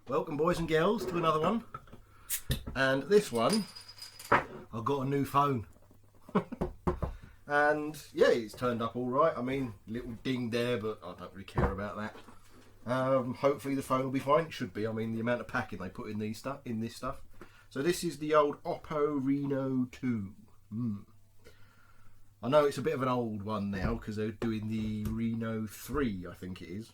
Welcome boys and girls to another one. And this one, I've got a new phone. And yeah, it's turned up all right. I mean, little ding there, but I don't really care about that. Hopefully the phone will be fine. It should be. I mean, the amount of packing they put in this stuff. So this is the old Oppo Reno 2. I know it's a bit of an old one now because they're doing the Reno 3, I think it is.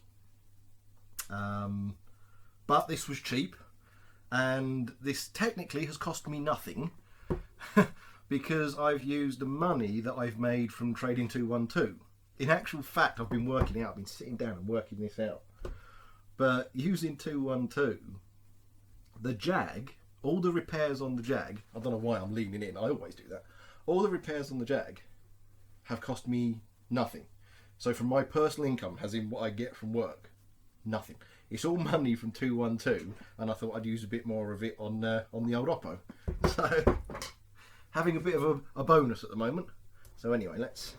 But this was cheap, and this technically has cost me nothing because I've used the money that I've made from trading 212. In actual fact, I've been working out. I've been sitting down and working this out. But using 212, the Jag, all the repairs on the Jag, I don't know why I'm leaning in, I always do that. All the repairs on the Jag have cost me nothing. So from my personal income, as in what I get from work, nothing. It's all money from 212, and I thought I'd use a bit more of it on the old Oppo. So having a bit of a bonus at the moment. So anyway, let's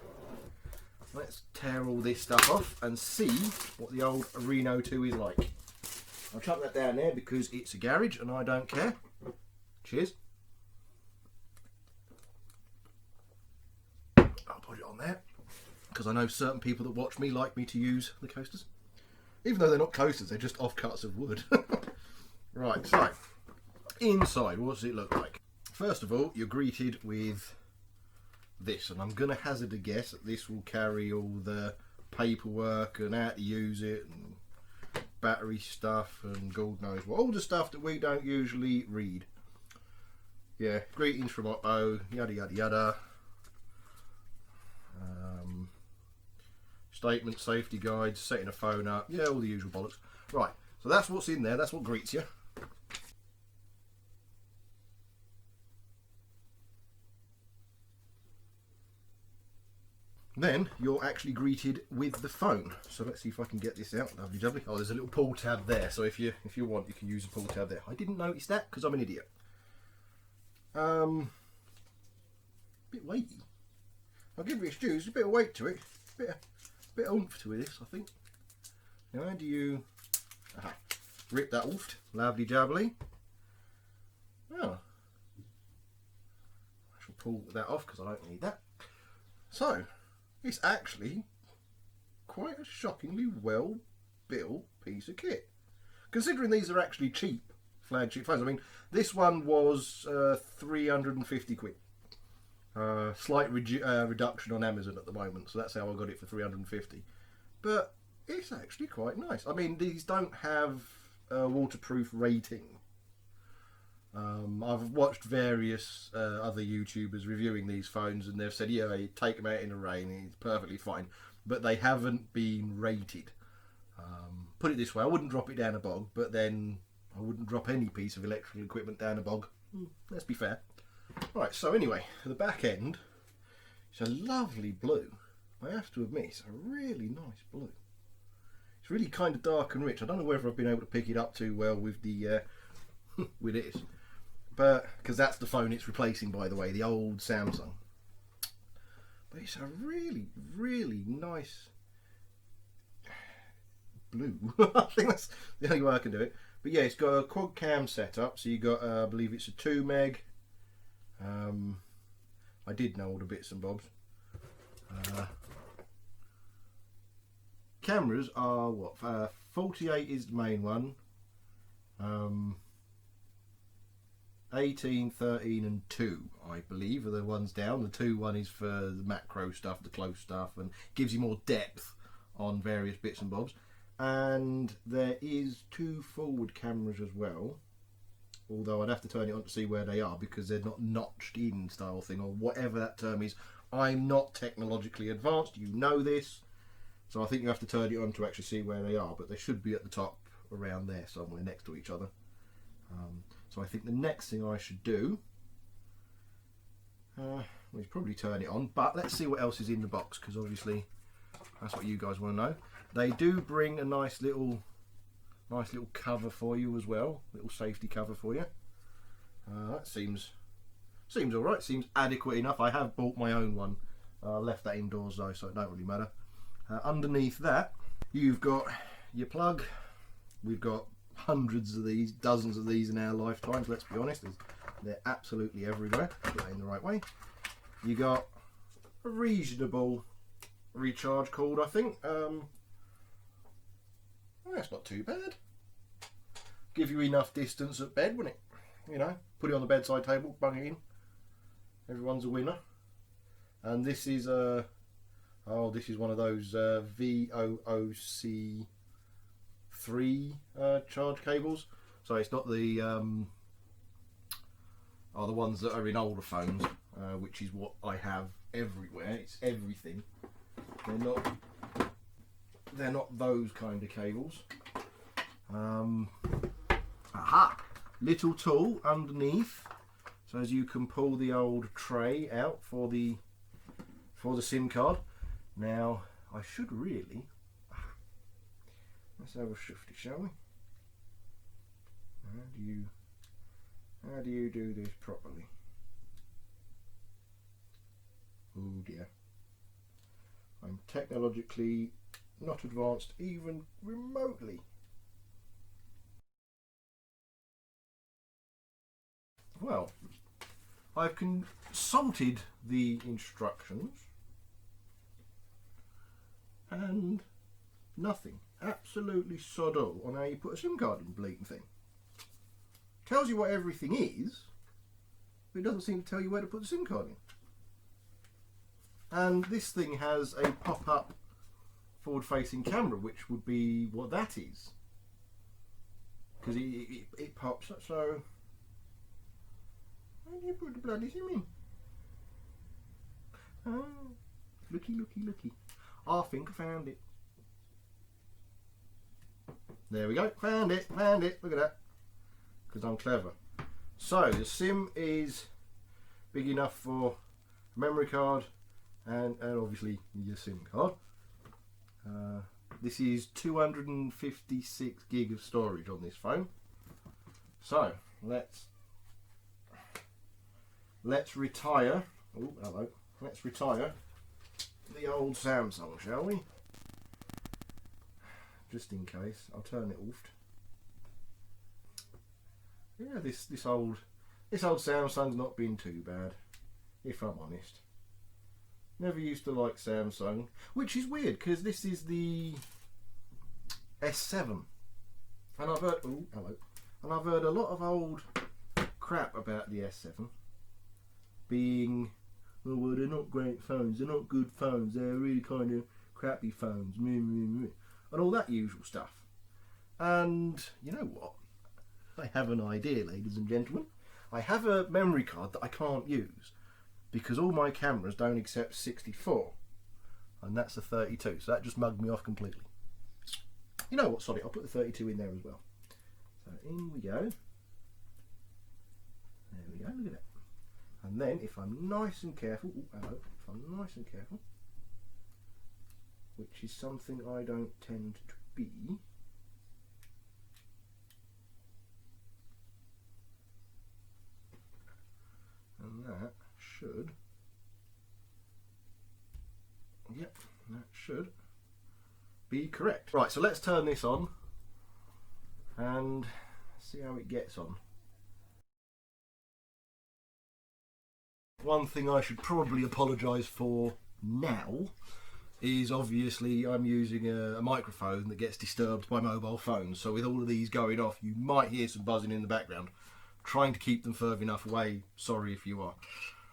tear all this stuff off and see what the old Reno 2 is like. I'll chuck that down there because it's a garage and I don't care. Cheers. I'll put it on there because I know certain people that watch me like me to use the coasters. Even though they're not coasters, they're just offcuts of wood. Right, so inside, what does it look like? First of all, you're greeted with this, and I'm going to hazard a guess that this will carry all the paperwork and how to use it and battery stuff and God knows what, all the stuff that we don't usually read. Yeah, greetings from Oppo, yada yada yada. Statement, safety guides, setting a phone up, yeah, all the usual bollocks. Right, so that's what's in there, that's what greets you. Then you're actually greeted with the phone. So let's see if I can get this out. Lovely jubbly. Oh, there's a little pull tab there. So if you want, you can use a pull tab there. I didn't notice that because I'm an idiot. Bit weighty. I'll give it its due. There's a bit of weight to it. Bit of oomph to this, I think. Now how do you rip that off? Lovely jubbly. Oh. I shall pull that off because I don't need that. So it's actually quite a shockingly well built piece of kit, considering these are actually cheap flagship phones. I mean, this one was 350 quid. Slight reduction on Amazon at the moment, so that's how I got it for 350. But it's actually quite nice. I mean, these don't have a waterproof rating. I've watched various other YouTubers reviewing these phones, and they've said, yeah, you take them out in the rain, it's perfectly fine. But they haven't been rated. Put it this way, I wouldn't drop it down a bog, but then I wouldn't drop any piece of electrical equipment down a bog. Let's be fair. Right, so anyway, the back end, it's a lovely blue. I have to admit, it's a really nice blue. It's really kind of dark and rich. I don't know whether I've been able to pick it up too well with the with this. But because that's the phone it's replacing, by the way, the old Samsung. But it's a really, really nice blue. I think that's the only way I can do it. But yeah, it's got a quad cam setup, so you got, I believe it's a 2 meg. I did know all the bits and bobs. Cameras are what? 48 is the main one. 18, 13 and 2 I believe are the ones down. The 2 one is for the macro stuff, the close stuff, and gives you more depth on various bits and bobs. And there is 2 forward cameras as well, although I'd have to turn it on to see where they are because they're not notched in style thing, or whatever that term is. I'm not technologically advanced, you know this, so I think you have to turn it on to actually see where they are, but they should be at the top around there somewhere next to each other. So I think the next thing I should do is probably turn it on, but let's see what else is in the box, because obviously that's what you guys want to know. They do bring a nice little cover for you as well, little safety cover for you. That seems alright, seems adequate enough. I have bought my own one, left that indoors though, so it don't really matter. Underneath that you've got your plug, we've got hundreds of these, dozens of these in our lifetimes, let's be honest. They're absolutely everywhere. Put that in the right way. You got a reasonable recharge cord, I think. That's not too bad. Give you enough distance at bed, wouldn't it? You know, put it on the bedside table, bung it in. Everyone's a winner. And this is this is one of those VOOC3 charge cables. So it's not the the ones that are in older phones, which is what I have everywhere. It's everything. They're not those kind of cables. Aha! Little tool underneath, so as you can pull the old tray out for the SIM card. Now I should really, let's have a shifty, shall we? How do you do this properly? Oh dear, I'm technologically not advanced even remotely. Well, I've consulted the instructions and nothing, absolutely sod all on how you put a SIM card in the bleeding thing. Tells you what everything is, but it doesn't seem to tell you where to put the SIM card in. And this thing has a pop-up forward-facing camera, which would be what that is, because it pops up. So where do you put the bloody SIM in? Oh, looky. I think I found it. There we go. Found it. Look at that. Because I'm clever. So the SIM is big enough for a memory card and obviously your SIM card. This is 256 gig of storage on this phone. So let's retire. Oh, hello. Let's retire the old Samsung, shall we? Just in case, I'll turn it off. Yeah, this old Samsung's not been too bad, if I'm honest. Never used to like Samsung, which is weird because this is the S7, and I've heard I've heard a lot of old crap about the S7 being, oh well, they're not great phones, they're not good phones, they're really kind of crappy phones, and all that usual stuff. And you know what? I have an idea, ladies and gentlemen. I have a memory card that I can't use because all my cameras don't accept 64, and that's a 32, so that just mugged me off completely. You know what, sorry, I'll put the 32 in there as well. So in we go. There we go, look at that. And then if I'm nice and careful, if I'm nice and careful, which is something I don't tend to be, and that should, yep, that should be correct. Right, so let's turn this on and see how it gets on. One thing I should probably apologise for now is obviously I'm using a microphone that gets disturbed by mobile phones, so with all of these going off you might hear some buzzing in the background. Trying to keep them further enough away, sorry if you are.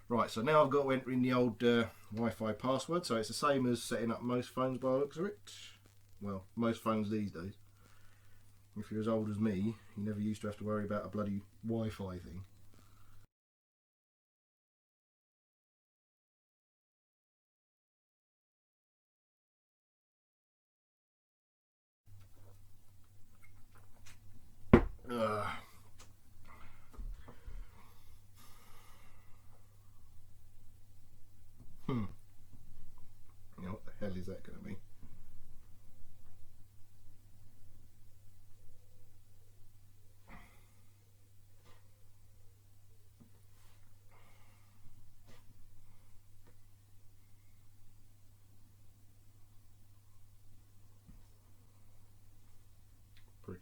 Right, so now I've got to enter in the old Wi-Fi password, so it's the same as setting up most phones by the looks of it. Well, most phones these days. If you're as old as me, you never used to have to worry about a bloody Wi-Fi thing. You know, what the hell is that going to be?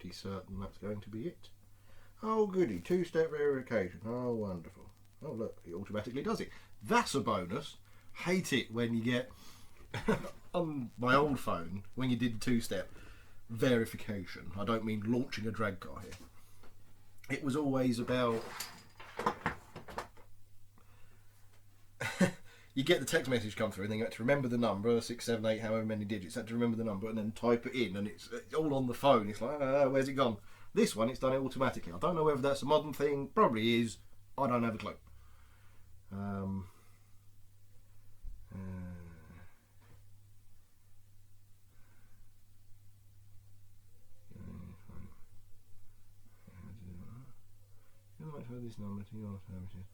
pretty certain that's going to be it. Oh goody, two-step verification. Oh wonderful. Oh look, it automatically does it. That's a bonus. Hate it when you get on my old phone when you did two-step verification. I don't mean launching a drag car here. It was always about you get the text message come through and then you had to remember the number, 6, 7, 8, however many digits, had to remember the number and then type it in, and it's all on the phone. It's like, where's it gone? This one, it's done it automatically. I don't know whether that's a modern thing, probably is, I don't have a clue. This number to your services.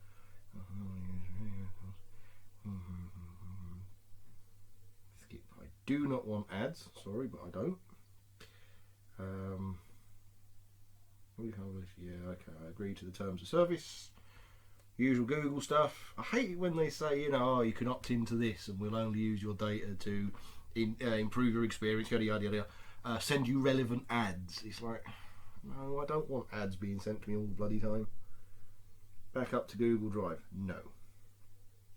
Skip. I do not want ads. Sorry, but I don't. Yeah, okay. I agree to the terms of service. Usual Google stuff. I hate it when they say, you know, oh, you can opt into this, and we'll only use your data to improve your experience. Yada yada yada. Send you relevant ads. It's like, no, I don't want ads being sent to me all the bloody time. Back up to Google Drive. No.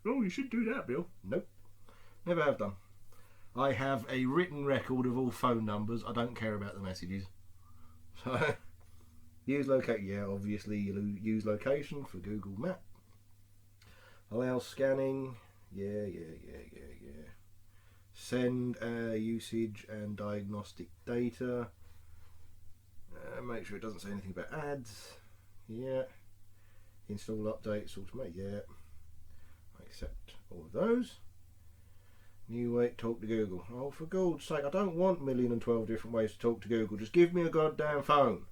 Oh, you should do that, Bill. Nope. Never have done. I have a written record of all phone numbers. I don't care about the messages. So, use location. Yeah, obviously you use location for Google Map. Allow scanning. Yeah. Send usage and diagnostic data. Make sure it doesn't say anything about ads. Yeah. Install updates, automate, yeah. I accept all of those. New way to talk to Google. Oh, for God's sake, I don't want 1,012 different ways to talk to Google. Just give me a goddamn phone.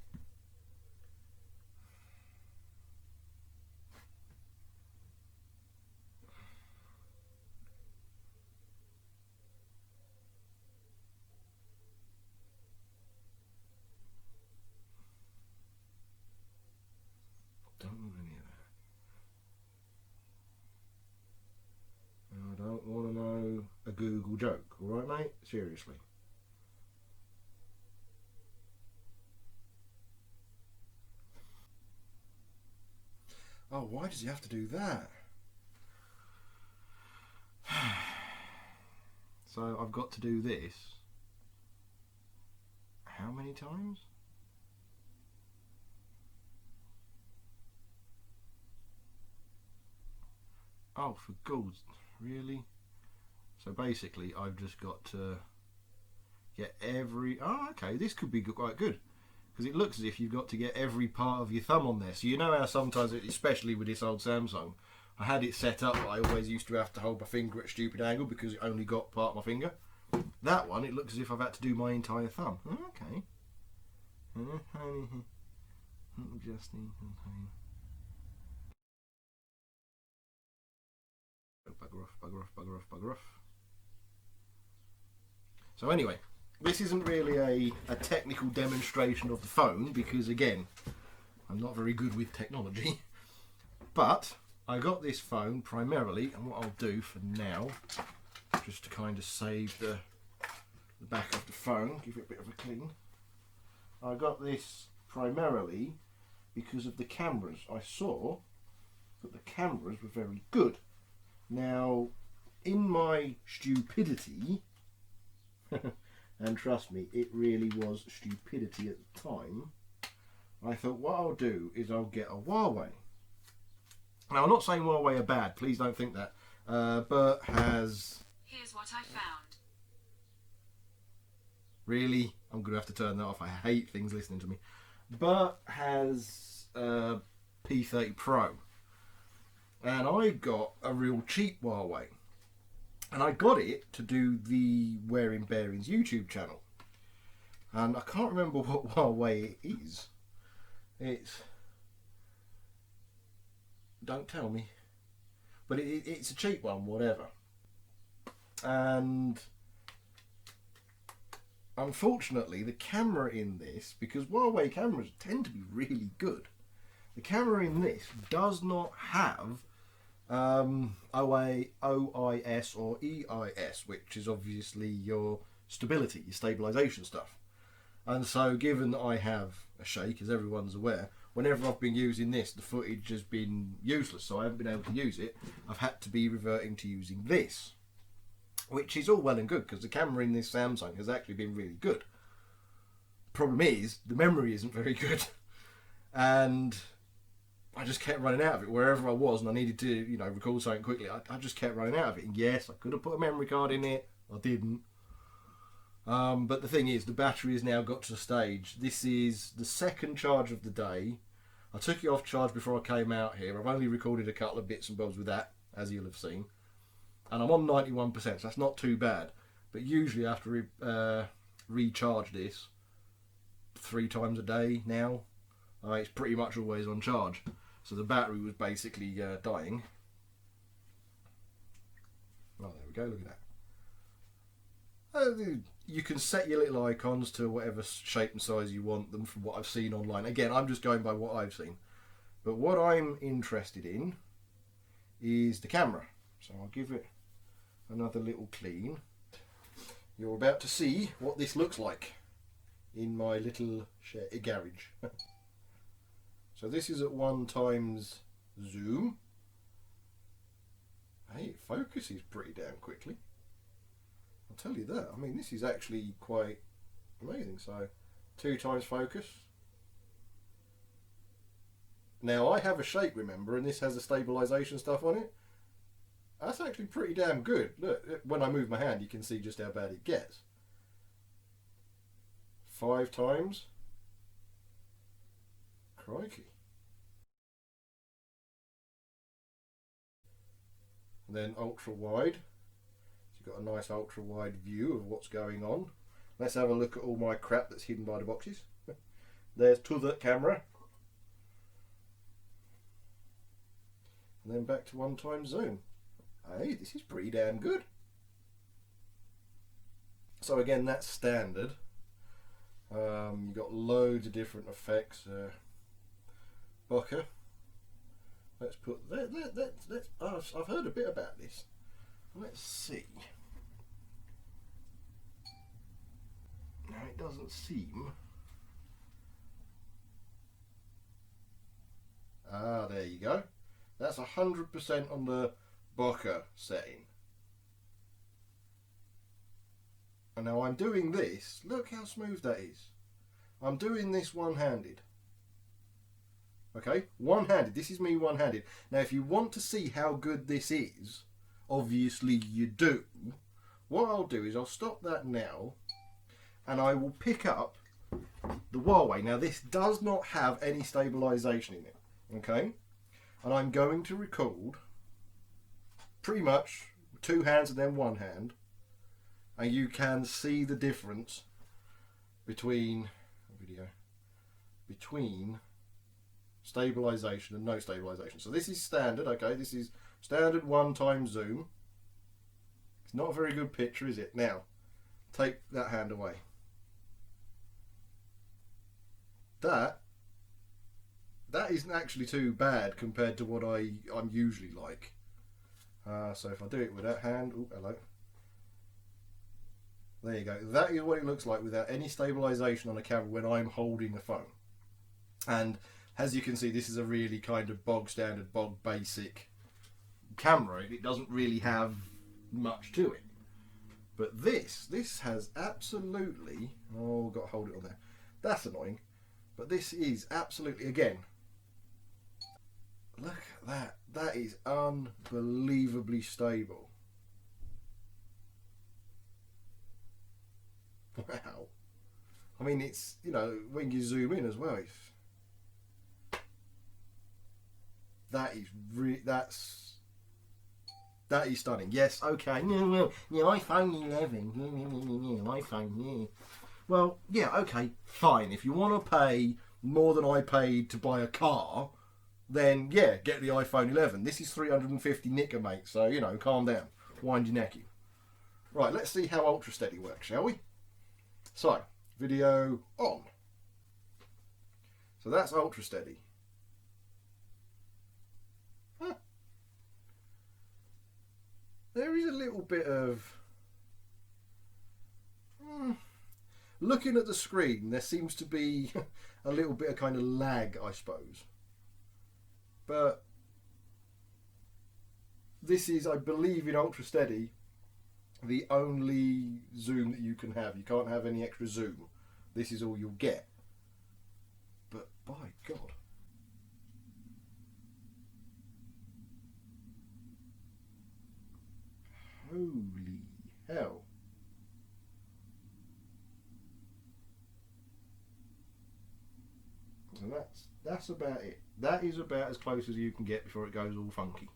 Don't want any of that. I don't want to know a Google joke, alright mate? Seriously. Oh, why does he have to do that? So I've got to do this. How many times? Oh, for God's, really? So basically, I've just got to get every. Oh, okay, this could be quite good because it looks as if you've got to get every part of your thumb on there. So you know how sometimes, especially with this old Samsung, I had it set up that I always used to have to hold my finger at a stupid angle because it only got part of my finger. That one, it looks as if I've had to do my entire thumb. Okay. Adjusting. Bugger off. So anyway, this isn't really a technical demonstration of the phone because, again, I'm not very good with technology. But I got this phone primarily, and what I'll do for now, just to kind of save the back of the phone, give it a bit of a clean. I got this primarily because of the cameras. I saw that the cameras were very good. Now, in my stupidity, and trust me, it really was stupidity at the time, I thought what I'll do is I'll get a Huawei. Now, I'm not saying Huawei are bad, please don't think that, but has... Here's what I found. Really? I'm going to have to turn that off. I hate things listening to me. But has P30 Pro. And I got a real cheap Huawei. And I got it to do the Wearing Bearings YouTube channel. And I can't remember what Huawei it is. It's... Don't tell me. But it's a cheap one, whatever. And unfortunately, the camera in this, because Huawei cameras tend to be really good, the camera in this does not have OIS or EIS, which is obviously your stability, your stabilization stuff. And so given that I have a shake, as everyone's aware, whenever I've been using this, the footage has been useless, so I haven't been able to use it. I've had to be reverting to using this, which is all well and good because the camera in this Samsung has actually been really good. Problem is, the memory isn't very good, and I just kept running out of it wherever I was, and I needed to, you know, record something quickly. I just kept running out of it. And yes, I could have put a memory card in it. I didn't. But the thing is, the battery has now got to the stage. This is the second charge of the day. I took it off charge before I came out here. I've only recorded a couple of bits and bobs with that, as you'll have seen. And I'm on 91%, so that's not too bad. But usually I have to recharge this 3 times a day now. It's pretty much always on charge. So the battery was basically dying. Oh, there we go, look at that. You can set your little icons to whatever shape and size you want them from what I've seen online. Again, I'm just going by what I've seen. But what I'm interested in is the camera. So I'll give it another little clean. You're about to see what this looks like in my little garage. So this is at 1x zoom. Hey, it focuses pretty damn quickly. I'll tell you that. I mean, this is actually quite amazing. So 2x focus. Now I have a shake, remember, and this has a stabilization stuff on it. That's actually pretty damn good. Look, when I move my hand, you can see just how bad it gets. 5x. Crikey. And then ultra wide. So you've got a nice ultra wide view of what's going on. Let's have a look at all my crap that's hidden by the boxes. There's to the camera. And then back to 1x zoom. Hey, this is pretty damn good. So again, that's standard. You've got loads of different effects. Bokeh. Let's put I've heard a bit about this. Let's see. Now it doesn't seem. There you go. That's 100% on the Bokeh setting. And now I'm doing this. Look how smooth that is. I'm doing this one-handed. Okay, one-handed. This is me one-handed. Now, if you want to see how good this is, obviously you do. What I'll do is I'll stop that now, and I will pick up the Huawei. Now, this does not have any stabilization in it. Okay, and I'm going to record pretty much 2 hands and then 1 hand, and you can see the difference between stabilization and no stabilization. So this is standard. Okay, this is standard 1x zoom. It's not a very good picture, is it? Now take that hand away. That isn't actually too bad compared to what I'm usually like. So if I do it with that hand, oh hello, there you go. That is what it looks like without any stabilization on a camera when I'm holding a phone. And as you can see, this is a really kind of bog standard, bog basic camera. It doesn't really have much to it. But this has absolutely, oh, got to hold it on there. That's annoying. But this is absolutely, again, look at that. That is unbelievably stable. Wow. I mean, it's, you know, when you zoom in as well, that is stunning. Yes, okay. Yeah, iPhone 11. iPhone, yeah. Well, yeah, okay, fine. If you want to pay more than I paid to buy a car, then yeah, get the iPhone 11. This is 350 nicker, mate. So, you know, calm down. Wind your necky. Right, let's see how Ultra Steady works, shall we? So, video on. So that's Ultra Steady. Huh. There is a little bit of looking at the screen, there seems to be a little bit of kind of lag, I suppose. But this is, I believe, in ultra steady, the only zoom that you can have. You can't have any extra zoom. This is all you'll get. But by God. Holy hell. And that's about it. That is about as close as you can get before it goes all funky.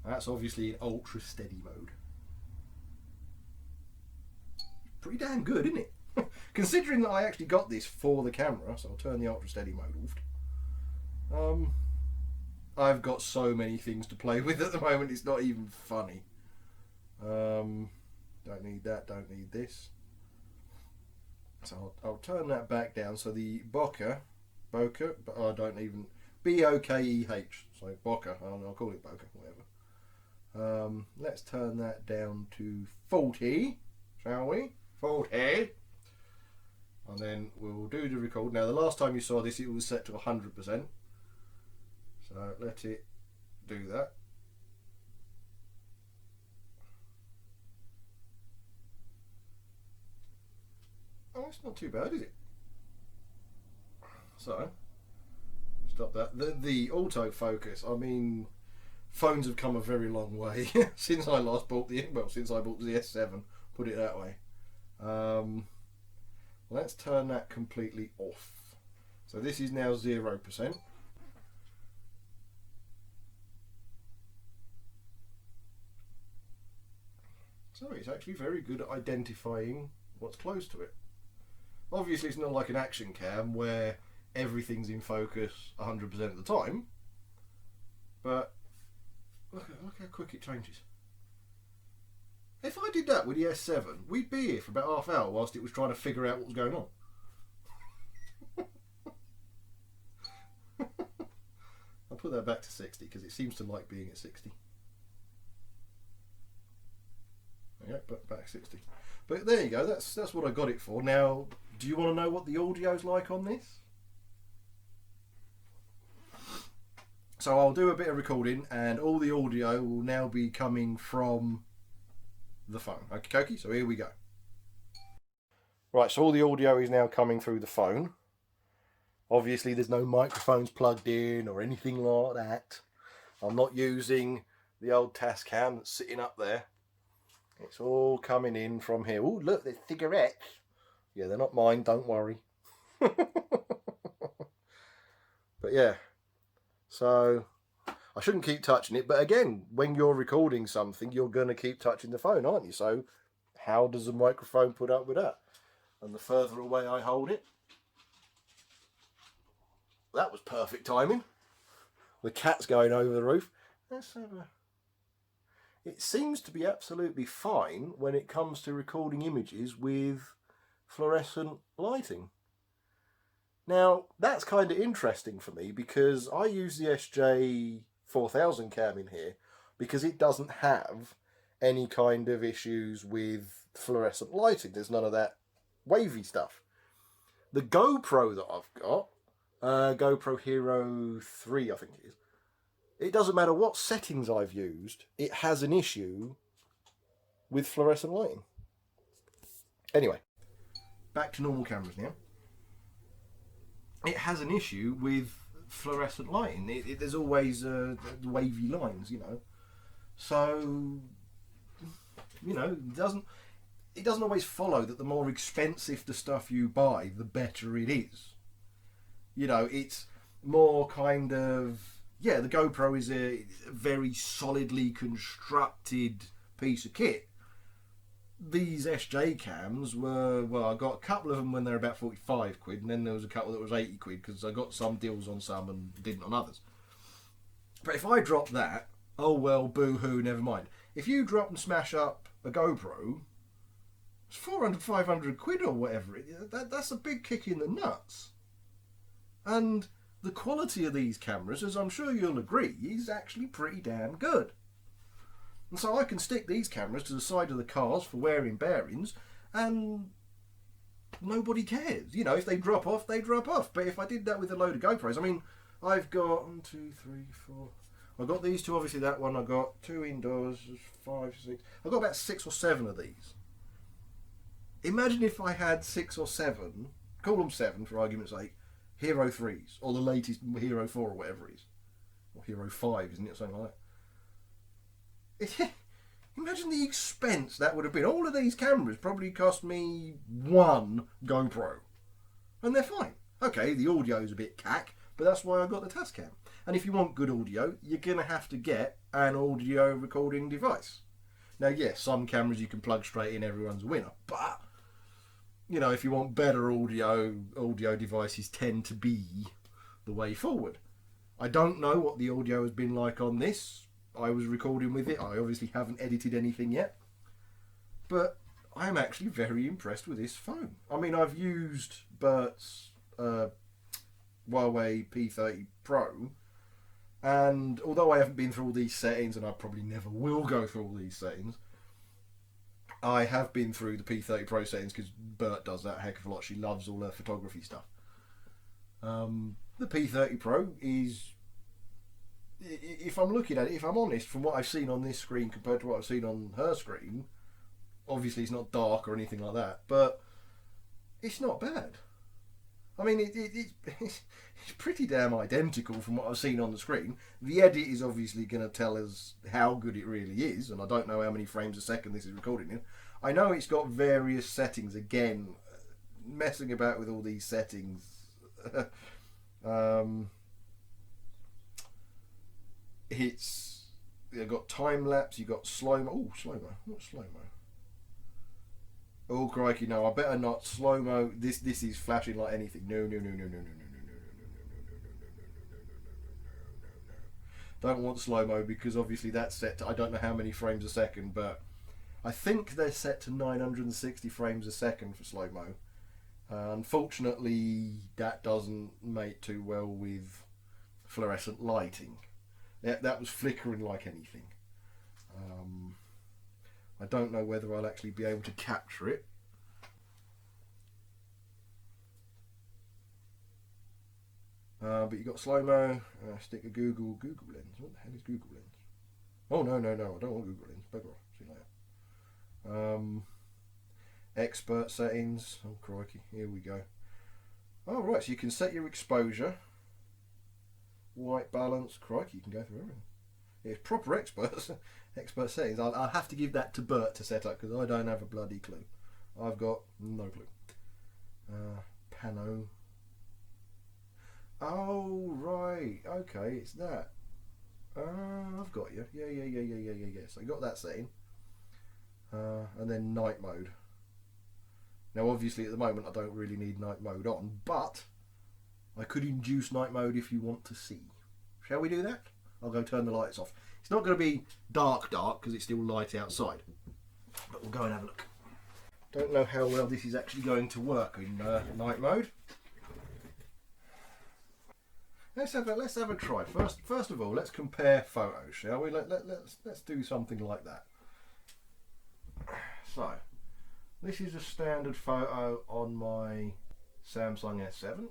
That's obviously in ultra steady mode. Pretty damn good, isn't it? Considering that I actually got this for the camera, so I'll turn the ultra steady mode off. I've got so many things to play with at the moment, it's not even funny. Don't need that, don't need this. So I'll turn that back down. So the bokeh, but I don't even, B-O-K-E-H, so bokeh, I'll call it bokeh, whatever. Let's turn that down to 40, shall we? 40. And then we'll do the record. Now the last time you saw this it was set to 100%. So let it do that. Oh, it's not too bad, is it? So, stop that. The autofocus, I mean, phones have come a very long way since I last bought since I bought the S7, put it that way. Let's turn that completely off. So this is now 0%. So it's actually very good at identifying what's close to it. Obviously it's not like an action cam where everything's in focus 100% of the time, but look how quick it changes. If I did that with the S7, we'd be here for about half an hour whilst it was trying to figure out what was going on. I'll put that back to 60 because it seems to like being at 60. Yeah, but back 60. But there you go, that's what I got it for. Now, do you want to know what the audio's like on this? So I'll do a bit of recording and all the audio will now be coming from the phone. Okay, so here we go. Right, so all the audio is now coming through the phone. Obviously there's no microphones plugged in or anything like that. I'm not using the old Tascam that's sitting up there. It's all coming in from here. Oh, look, there's cigarettes. Yeah, they're not mine, don't worry. But yeah, so I shouldn't keep touching it. But again, when you're recording something, you're going to keep touching the phone, aren't you? So how does the microphone put up with that? And the further away I hold it, that was perfect timing. The cat's going over the roof. Let's have a... It seems to be absolutely fine when it comes to recording images with fluorescent lighting. Now, that's kind of interesting for me because I use the SJ4000 cam in here because it doesn't have any kind of issues with fluorescent lighting. There's none of that wavy stuff. The GoPro that I've got, GoPro Hero 3 I think it is, it doesn't matter what settings I've used, it has an issue with fluorescent lighting. Anyway, back to normal cameras now. It has an issue with fluorescent lighting. There's always wavy lines, you know. So, you know, it doesn't always follow that the more expensive the stuff you buy, the better it is. You know, it's more kind of... Yeah, the GoPro is a very solidly constructed piece of kit. These SJ cams were, well, I got a couple of them when they were about 45 quid, and then there was a couple that was 80 quid because I got some deals on some and didn't on others. But if I drop that, oh well, boo-hoo, never mind. If you drop and smash up a GoPro, it's 400, 500 quid or whatever. That's a big kick in the nuts. And the quality of these cameras, as I'm sure you'll agree, is actually pretty damn good. And so I can stick these cameras to the side of the cars for wearing bearings, and nobody cares. You know, if they drop off, they drop off. But if I did that with a load of GoPros, I mean, I've got 1, 2, 3, 4. I've got these two, obviously that one. I've got 2 indoors, 5, 6. I've got about 6 or 7 of these. Imagine if I had 6 or 7, call them 7 for argument's sake, Hero 3s, or the latest Hero 4 or whatever it is. Or Hero 5, isn't it? Something like that. Imagine the expense that would have been. All of these cameras probably cost me 1 GoPro. And they're fine. Okay, the audio's a bit cack, but that's why I got the Tascam. And if you want good audio, you're going to have to get an audio recording device. Now, yes, some cameras you can plug straight in, everyone's a winner. But, you know, if you want better audio devices tend to be the way forward. I don't know what the audio has been like on this. I was recording with it. I obviously haven't edited anything yet. But I'm actually very impressed with this phone. I mean, I've used Bert's Huawei P30 Pro. And although I haven't been through all these settings, and I probably never will go through all these settings, I have been through the P30 Pro settings because Bert does that a heck of a lot. She loves all her photography stuff. The P30 Pro is, if I'm looking at it, if I'm honest, from what I've seen on this screen compared to what I've seen on her screen, obviously it's not dark or anything like that, but it's not bad. I mean, it's pretty damn identical from what I've seen on the screen. The edit is obviously going to tell us how good it really is, and I don't know how many frames a second this is recording in. I know it's got various settings. Again, messing about with all these settings. You've got time lapse, you've got slow mo. Oh, slow mo. What's slow mo? Oh crikey! No, I better not slow mo. This is flashing like anything. No. Don't want slow mo because obviously that's set to, I don't know how many frames a second, but I think they're set to 960 frames a second for slow mo. Unfortunately, that doesn't mate too well with fluorescent lighting. That was flickering like anything. I don't know whether I'll actually be able to capture it. But you got slow-mo, stick a Google Lens. What the hell is Google Lens? Oh, no, I don't want Google Lens. Bugger off. See you later. Expert settings. Oh, crikey. Here we go. Oh, right, so you can set your exposure. White balance. Crikey, you can go through everything. It's proper expert settings. I'll have to give that to Bert to set up because I don't have a bloody clue. I've got no clue. Pano. Oh, right. Okay, it's that. I've got you. Yeah. So I got that setting. And then night mode. Now, obviously, at the moment, I don't really need night mode on, but I could induce night mode if you want to see. Shall we do that? I'll go turn the lights off. It's not going to be dark because it's still light outside. But we'll go and have a look. Don't know how well this is actually going to work in night mode. Let's have a try. First of all, let's compare photos, shall we? Let's do something like that. So, this is a standard photo on my Samsung S7.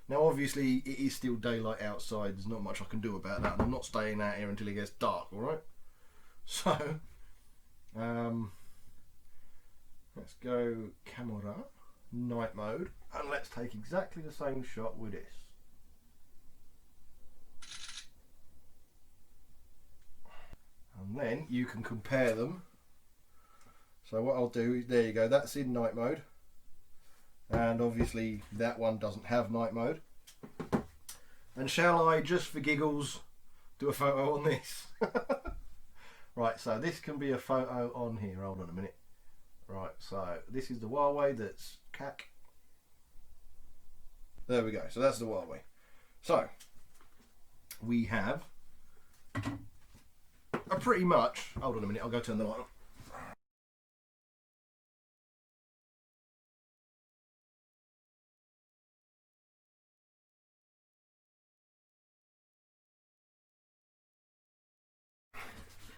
Now, obviously, it is still daylight outside. There's not much I can do about that. And I'm not staying out here until it gets dark, alright? So, let's go camera, night mode, and let's take exactly the same shot with this. And then you can compare them. So what I'll do is, there you go, that's in night mode. And obviously that one doesn't have night mode. And shall I, just for giggles, do a photo on this? Right, so this can be a photo on here. Hold on a minute. Right, so this is the Huawei that's cack. There we go, so that's the Huawei. So, we have a pretty much, hold on a minute, I'll go turn the light on.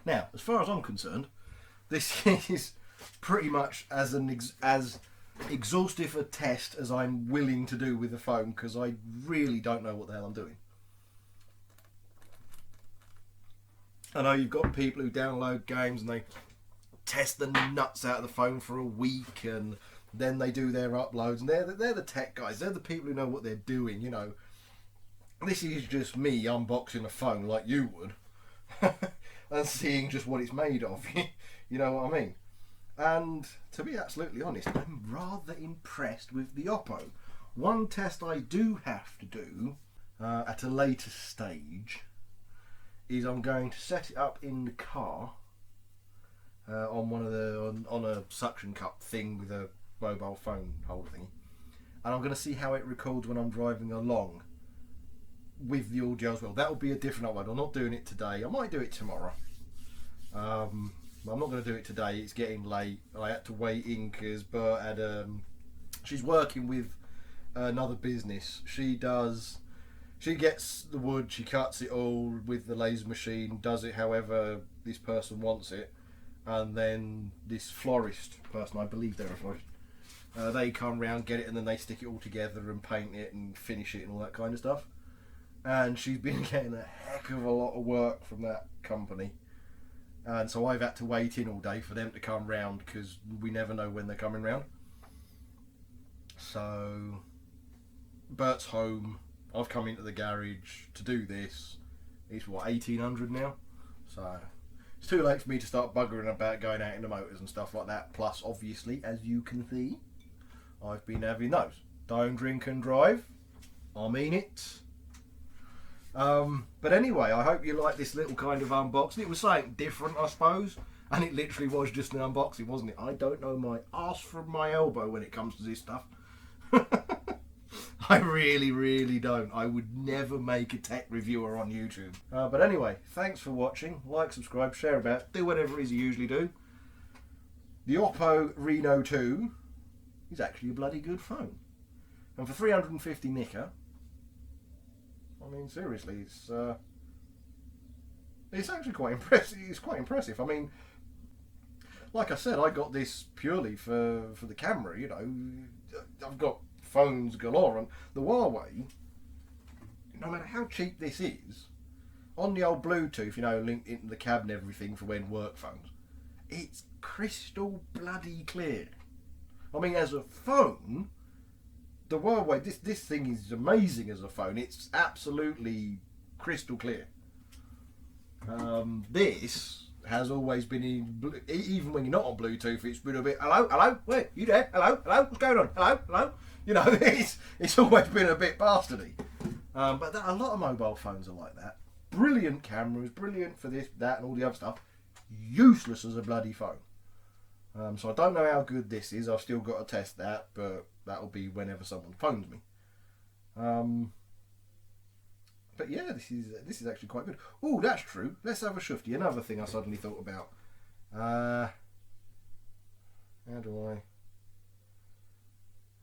Now, as far as I'm concerned, this is pretty much as exhaustive a test as I'm willing to do with the phone, because I really don't know what the hell I'm doing. I know you've got people who download games and they test the nuts out of the phone for a week, and then they do their uploads, and they're the tech guys. They're the people who know what they're doing, you know. This is just me unboxing a phone like you would and seeing just what it's made of. You know what I mean? And to be absolutely honest, I'm rather impressed with the Oppo. One test I do have to do at a later stage is I'm going to set it up in the car on one of the on a suction cup thing with a mobile phone holder thing, and I'm going to see how it records when I'm driving along with the audio as well. That will be a different upload. I'm not doing it today. I might do it tomorrow. I'm not going to do it today. It's getting late. I had to wait in because Bert had she's working with another business. She gets the wood, she cuts it all with the laser machine, does it however this person wants it, and then this florist person, I believe they're a florist, they come round, get it, and then they stick it all together and paint it and finish it and all that kind of stuff. And she's been getting a heck of a lot of work from that company, and so I've had to wait in all day for them to come round because we never know when they're coming round. So Bert's home, I've come into the garage to do this. It's what, 1800 now? So it's too late for me to start buggering about going out in the motors and stuff like that. Plus, obviously, as you can see, I've been having those. Don't drink and drive. I mean it. But anyway, I hope you like this little kind of unboxing. It was something different, I suppose. And it literally was just an unboxing, wasn't it? I don't know my arse from my elbow when it comes to this stuff. I really, really don't. I would never make a tech reviewer on YouTube. But anyway, thanks for watching. Like, subscribe, share about, do whatever it is you usually do. The Oppo Reno 2 is actually a bloody good phone. And for 350 nicker, I mean, seriously, it's actually quite impressive. It's quite impressive. I mean, like I said, I got this purely for the camera, you know. I've got phones galore, and the Huawei, no matter how cheap this is, on the old Bluetooth, you know, linked into the cab and everything for when work phones, it's crystal bloody clear. I mean, as a phone, the Huawei, this thing is amazing as a phone. It's absolutely crystal clear. This has always been in, even when you're not on Bluetooth, it's been a bit, hello, wait, you there? Hello, what's going on? Hello. You know, it's always been a bit bastardy. But a lot of mobile phones are like that. Brilliant cameras, brilliant for this, that, and all the other stuff. Useless as a bloody phone. So I don't know how good this is. I've still got to test that, but that'll be whenever someone phones me. But yeah, this is actually quite good. Oh, that's true. Let's have a shufty. Another thing I suddenly thought about. How do I?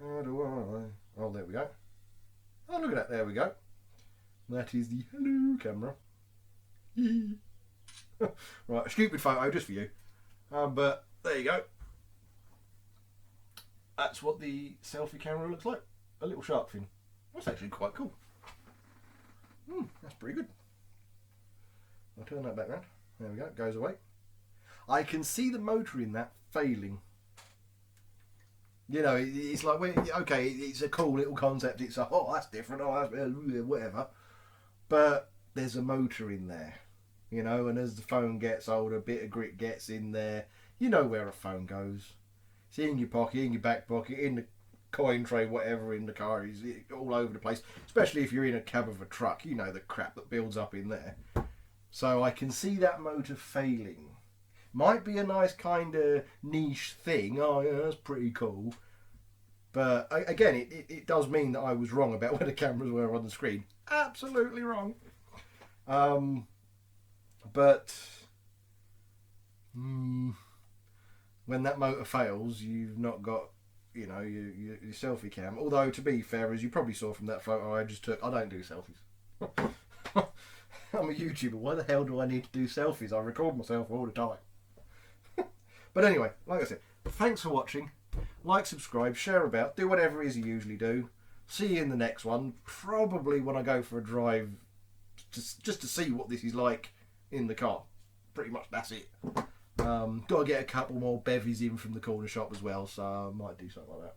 Oh, there we go. Oh, look at that. There we go. That is the hello camera. Right, a stupid photo just for you. But there you go. That's what the selfie camera looks like. A little shark fin. That's actually quite cool. That's pretty good. I'll turn that back round. There we go. It goes away. I can see the motor in that failing. You know, it's like, okay, it's a cool little concept. It's like, oh, that's different. Oh, that's whatever. But there's a motor in there, you know, and as the phone gets older, a bit of grit gets in there. You know where a phone goes. It's in your pocket, in your back pocket, in the coin tray, whatever in the car, is all over the place. Especially if you're in a cab of a truck, you know the crap that builds up in there. So I can see that motor failing. Might be a nice kind of niche thing. Oh yeah, that's pretty cool. But again, it does mean that I was wrong about where the cameras were on the screen. Absolutely wrong. But when that motor fails, you've not got, you know, your selfie cam. Although, to be fair, as you probably saw from that photo I just took, I don't do selfies. I'm a YouTuber. Why the hell do I need to do selfies? I record myself all the time. But anyway, like I said, thanks for watching. Like, subscribe, share about, do whatever it is you usually do. See you in the next one. Probably when I go for a drive, just to see what this is like in the car. Pretty much that's it. Got to get a couple more bevies in from the corner shop as well, so I might do something like that.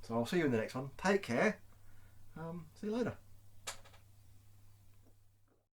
So I'll see you in the next one. Take care. See you later.